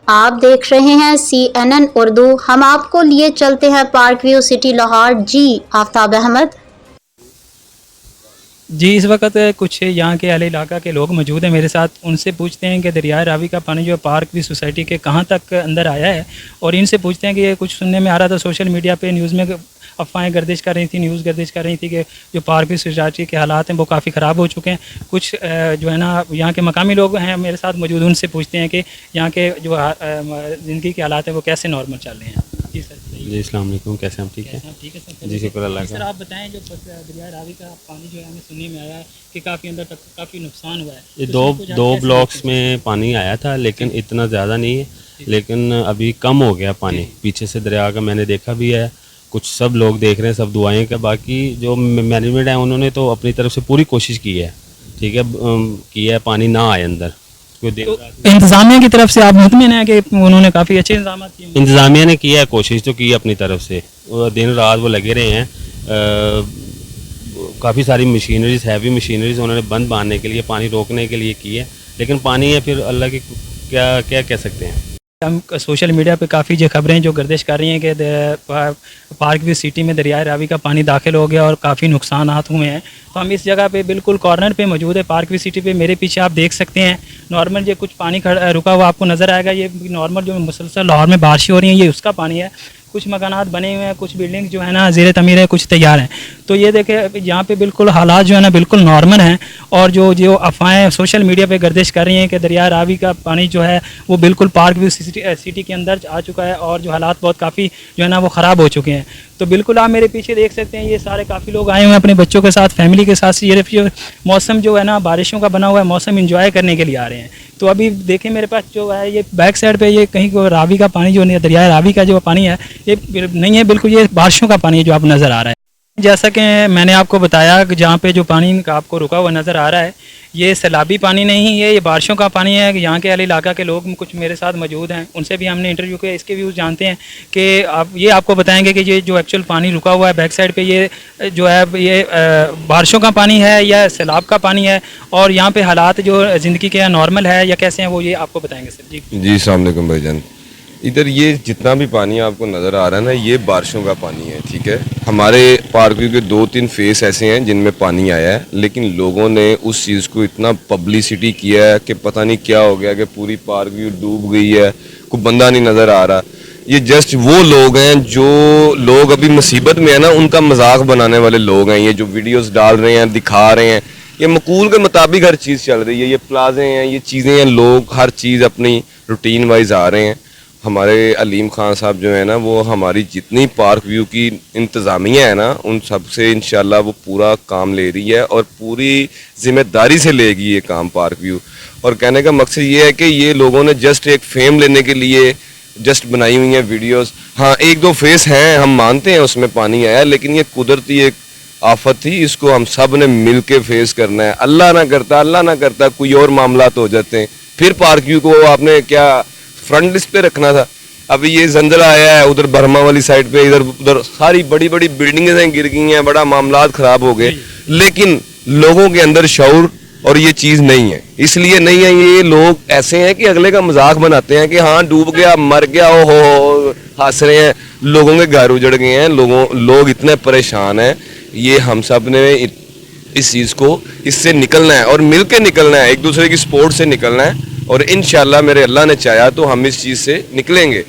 آپ دیکھ رہے ہیں CNN اردو. ہم آپ کو لیے چلتے ہیں پارک ویو سٹی لاہور. جی آفتاب احمد. جی اس وقت کچھ یہاں کے اہل علاقہ کے لوگ موجود ہیں میرے ساتھ. ان سے پوچھتے ہیں کہ دریائے راوی کا پانی جو ہے پارک ویو سوسائٹی کے کہاں تک اندر آیا ہے, اور ان سے پوچھتے ہیں کہ یہ کچھ سننے میں آ رہا تھا سوشل میڈیا پہ, نیوز میں افواہیں گردش کر رہی تھیں, نیوز گردش کر رہی تھی کہ جو پارک ویو سوسائٹی کے حالات ہیں وہ کافی خراب ہو چکے ہیں. کچھ جو ہے نا یہاں کے مقامی لوگ ہیں میرے ساتھ موجود, ان سے پوچھتے ہیں کہ یہاں کے جو زندگی کے حالات ہیں وہ کیسے نارمل چل رہے ہیں. جی سر. جی السلام علیکم, کیسے ہیں؟ ٹھیک ہے. ٹھیک ہے سر. جی شکر اللہ سر کا. آپ بتائیں جو دریائے راوی کا پانی جو ہے ہمیں سننے میں آیا ہے کہ کافی اندر تک کافی نقصان ہوا ہے. یہ دو بلاکس میں پانی آیا تھا, لیکن اتنا زیادہ نہیں ہے, لیکن ابھی کم ہو گیا پانی. پیچھے سے دریا کا میں نے دیکھا بھی ہے, کچھ سب لوگ دیکھ رہے ہیں, سب دعائیں کہ باقی جو مینجمنٹ ہے انہوں نے تو اپنی طرف سے پوری کوشش کی ہے, ٹھیک ہے, کی ہے پانی نہ آئے اندر. انتظامیہ کی طرف سے آپ مطمئن ہیں کہ انہوں نے کافی اچھے انتظامات کیے؟ انتظامیہ نے کیا ہے, کوشش تو کی ہے اپنی طرف سے, دن رات وہ لگے رہے ہیں. کافی ساری مشینریز, ہیوی مشینریز انہوں نے بند باندھنے کے لیے, پانی روکنے کے لیے کی ہے, لیکن پانی ہے پھر اللہ کی کیا کہہ سکتے ہیں. ہم سوشل میڈیا پہ کافی جو خبریں جو گردش کر رہی ہیں کہ پارک ویو سٹی میں دریائے راوی کا پانی داخل ہو گیا اور کافی نقصانات ہوئے ہیں. تو ہم اس جگہ پہ بالکل کارنر پہ موجود ہے پارک ویو سٹی پہ. میرے پیچھے آپ دیکھ سکتے ہیں نارمل یہ کچھ پانی رکا ہوا آپ کو نظر آئے گا. یہ نارمل جو مسلسل لاہور میں بارشیں ہو رہی ہیں یہ اس کا پانی ہے. کچھ مکانات بنے ہوئے ہیں, کچھ بلڈنگ جو ہے نا زیر تعمیر ہے, کچھ تیار ہیں. تو یہ دیکھیں یہاں پہ بالکل حالات جو ہے نا بالکل نارمل ہیں. اور جو افواہیں سوشل میڈیا پہ گردش کر رہی ہیں کہ دریائے راوی کا پانی جو ہے وہ بالکل پارک ویو سٹی کے اندر آ چکا ہے اور جو حالات بہت کافی جو ہے نا وہ خراب ہو چکے ہیں. تو بالکل آپ میرے پیچھے دیکھ سکتے ہیں یہ سارے کافی لوگ آئے ہوئے ہیں اپنے بچوں کے ساتھ, فیملی کے ساتھ. یہ موسم جو ہے نا بارشوں کا بنا ہوا ہے, موسم انجوائے کرنے کے لیے آ رہے ہیں. تو ابھی دیکھیں میرے پاس جو ہے یہ بیک سائڈ پہ یہ کہیں کو راوی کا پانی جو دریائے راوی کا جو پانی ہے یہ نہیں ہے, بالکل یہ بارشوں کا پانی ہے جو آپ نظر آ رہا ہے. جیسا کہ میں نے آپ کو بتایا کہ جہاں پہ جو پانی آپ کو رکا ہوا نظر آ رہا ہے یہ سیلابی پانی نہیں ہے, یہ بارشوں کا پانی ہے. یہاں کے اہل علاقہ کے لوگ کچھ میرے ساتھ موجود ہیں, ان سے بھی ہم نے انٹرویو کیا, اس کے ویوز جانتے ہیں کہ آپ کو بتائیں گے کہ یہ جو ایکچوئل پانی رکا ہوا ہے بیک سائڈ پہ یہ جو ہے یہ بارشوں کا پانی ہے یا سیلاب کا پانی ہے, اور یہاں پہ حالات جو زندگی کے نارمل ہے یا کیسے ہیں وہ یہ آپ کو بتائیں گے سر. جی السلام علیکم بھائی جان. ادھر یہ جتنا بھی پانی آپ کو نظر آ رہا ہے نا یہ بارشوں کا پانی ہے, ٹھیک ہے. ہمارے پارک کے 2-3 فیس ایسے ہیں جن میں پانی آیا ہے, لیکن لوگوں نے اس چیز کو اتنا پبلسٹی کیا ہے کہ پتہ نہیں کیا ہو گیا کہ پوری پارک ویو ڈوب گئی ہے, کوئی بندہ نہیں نظر آ رہا. یہ جسٹ وہ لوگ ہیں جو لوگ ابھی مصیبت میں ہیں نا, ان کا مذاق بنانے والے لوگ ہیں. یہ جو ویڈیوز ڈال رہے ہیں, دکھا رہے ہیں, یہ مقول کے مطابق ہر چیز چل رہی ہے. یہ پلازے ہیں, یہ چیزیں ہیں, لوگ ہر چیز اپنی روٹین وائز آ رہے ہیں. ہمارے علیم خان صاحب جو ہیں نا وہ ہماری جتنی پارک ویو کی انتظامیہ ہے نا ان سب سے انشاءاللہ وہ پورا کام لے رہی ہے اور پوری ذمہ داری سے لے گی یہ کام پارک ویو. اور کہنے کا مقصد یہ ہے کہ یہ لوگوں نے جسٹ ایک فیم لینے کے لیے جسٹ بنائی ہوئی ہیں ویڈیوز. ہاں 1-2 فیس ہیں, ہم مانتے ہیں اس میں پانی آیا, لیکن یہ قدرتی ایک آفت تھی, اس کو ہم سب نے مل کے فیس کرنا ہے. اللہ نہ کرتا کوئی اور معاملات ہو جاتے ہیں, پھر پارک ویو کو آپ نے کیا فرنٹ لسٹ پہ رکھنا تھا. ابھی یہ زلزلہ آیا ہے ادھر برہما والی سائڈ پہ, ادھر ساری بڑی بڑی بلڈنگیں گر گئی ہیں, بڑا معاملات خراب ہو گئے, لیکن لوگوں کے اندر شعور اور یہ چیز نہیں ہے. اس لیے نہیں ہے, یہ لوگ ایسے ہیں کہ اگلے کا مذاق بناتے ہیں کہ ہاں ڈوب گیا, مر گیا, ہو ہنس رہے ہیں. لوگوں کے گھر اجڑ گئے ہیں, لوگ اتنے پریشان ہیں. یہ ہم سب نے اس چیز کو اس سے نکلنا ہے اور مل کے نکلنا ہے, ایک دوسرے کی سپورٹ سے نکلنا ہے, اور انشاءاللہ میرے اللہ نے چاہا تو ہم اس چیز سے نکلیں گے.